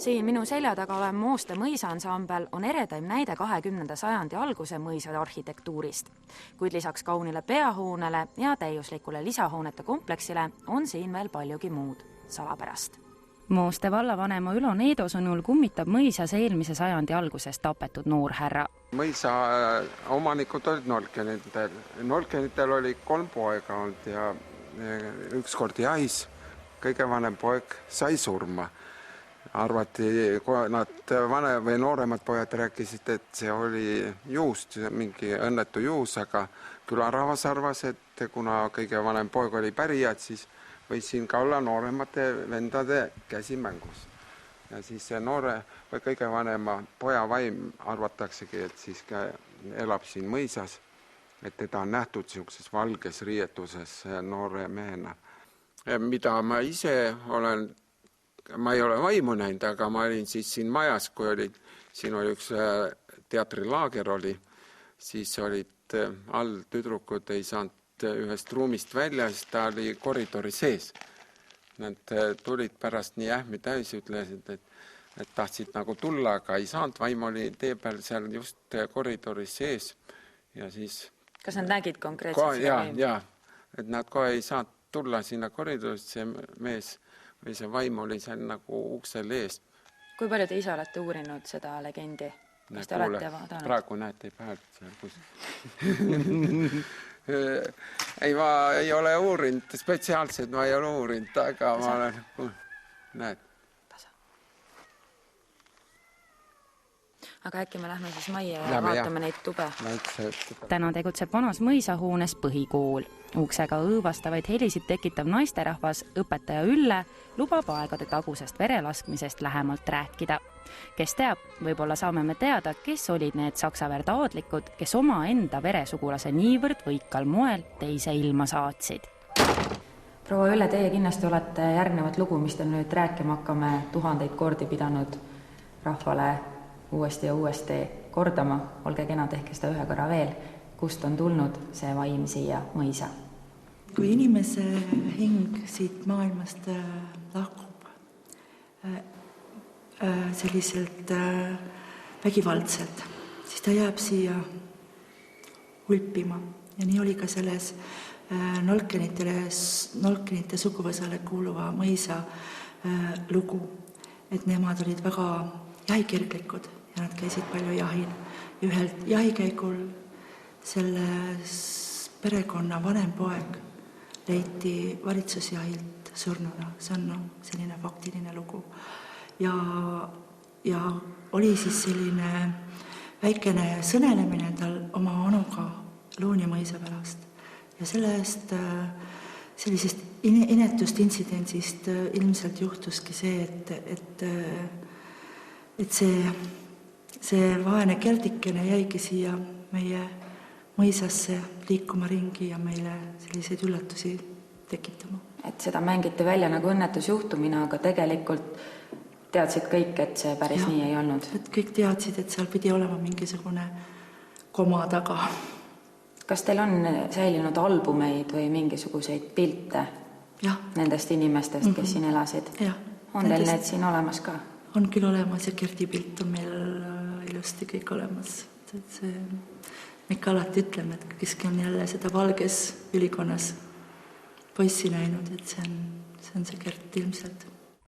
Siin minu selja taga olev Mooste mõisaansambel on eredaim näide 20. sajandi alguse mõisade arhitektuurist. Kuid lisaks kaunile peahoonele ja täiuslikule lisahoonete kompleksile on siin veel paljugi muud salapärast. Mooste vallavanema Ülo Needo sõnul kummitab mõisas eelmise sajandi alguses tapetud noorhärra. Mõisa omanikud olid Nolkenitel. Nolkenitel oli 3 poega olnud ja ükskord jahis kõige vanem poeg sai surma. Arvati, nad nooremad pojad rääkisid, et see oli juust, mingi õnnetu juus, aga külarahvas arvas, et kuna kõige vanem poeg oli pärijad, siis võis siin ka olla nooremate vendade käsi mängus. Ja siis see noore või kõige vanema poja vaim arvataksegi, et siis elab siin mõisas, et teda on nähtud siukses valges riietuses noore mehena. Mida ma ise olen, ma ei ole vaimu näinud, aga ma olin siis siin majas, kui siin oli üks teatrilaager oli, siis olid all tüdrukud ei saanud ühest ruumist välja, siis ta oli koridori sees. Nad tulid pärast nii ähmi täis, ütlesid, et tahtsid nagu tulla, aga ei saanud. Vaim oli tee peal seal just koridoris sees. Ja siis... Kas nad nägid konkreetselt? Jaa, et nad kohe ei saanud tulla sinna koridorist, see mees või see vaim oli seal nagu uksel ees. Kui palju te ise olete uurinud seda legendi? Kas te olete vaadanud? Praegu näete päevalt seal kus. Ma ei ole uurinud, spetsiaalselt ma ei ole uurinud, aga ma olen, näed. Aga äkki me lähme siis majja ja vaatame neid tube. Täna tegutseb vanas mõisahoones põhikool. Uksega õõvastavaid helisid tekitav naisterahvas, õpetaja Ülle, lubab aegade tagusest verelaskmisest lähemalt rääkida. Kes teab, võib-olla saame me teada, kes olid need saksaverd aadlikud, kes oma enda veresugulase niivõrd võikal moel teise ilma saatsid. Proua Ülle, teie kindlasti olete järgnevat lugu, mis te nüüd rääkima hakkame 1000 kordi pidanud rahvale uuesti ja uuesti kordama. Olge kena, tehke seda ühe korra veel. Kust on tulnud see vaim siia mõisa? Kui inimese hing siit maailmast lahkub selliselt vägivaldselt, siis ta jääb siia hulpima. Ja nii oli ka selles Nolkenite suguvõsale kuuluva mõisa lugu, et nemad olid väga jahikirglikud ja nad käisid palju jahil. Ja ühel jahikäigul selles perekonna vanem poeg leiti valitsusjahilt surnuna. See on selline faktiline lugu. Ja oli siis selline väikene sõnelemine tal oma onuga Luuni mõisa pärast. Ja sellest sellisest inetust intsidentsist ilmselt juhtuski see, et see vaene kerdikene jäigi siia meie mõisasse liikuma ringi ja meile selliseid üllatusi tekitama. Et seda mängiti välja nagu õnnetusjuhtumina, aga tegelikult teadsid kõik, et see päris nii ei olnud. Et kõik teadsid, et seal pidi olema mingisugune koma taga. Kas teil on säilinud albumeid või mingisuguseid pilte nendest inimestest, kes siin elasid? On teil need siin olemas ka? On küll olemas ja Kerdi pilt on meil ilusti kõik olemas. Me ikka alati ütleme, et keski on jälle seda valges ülikonnas poissi näinud, et see on see Kert ilmselt.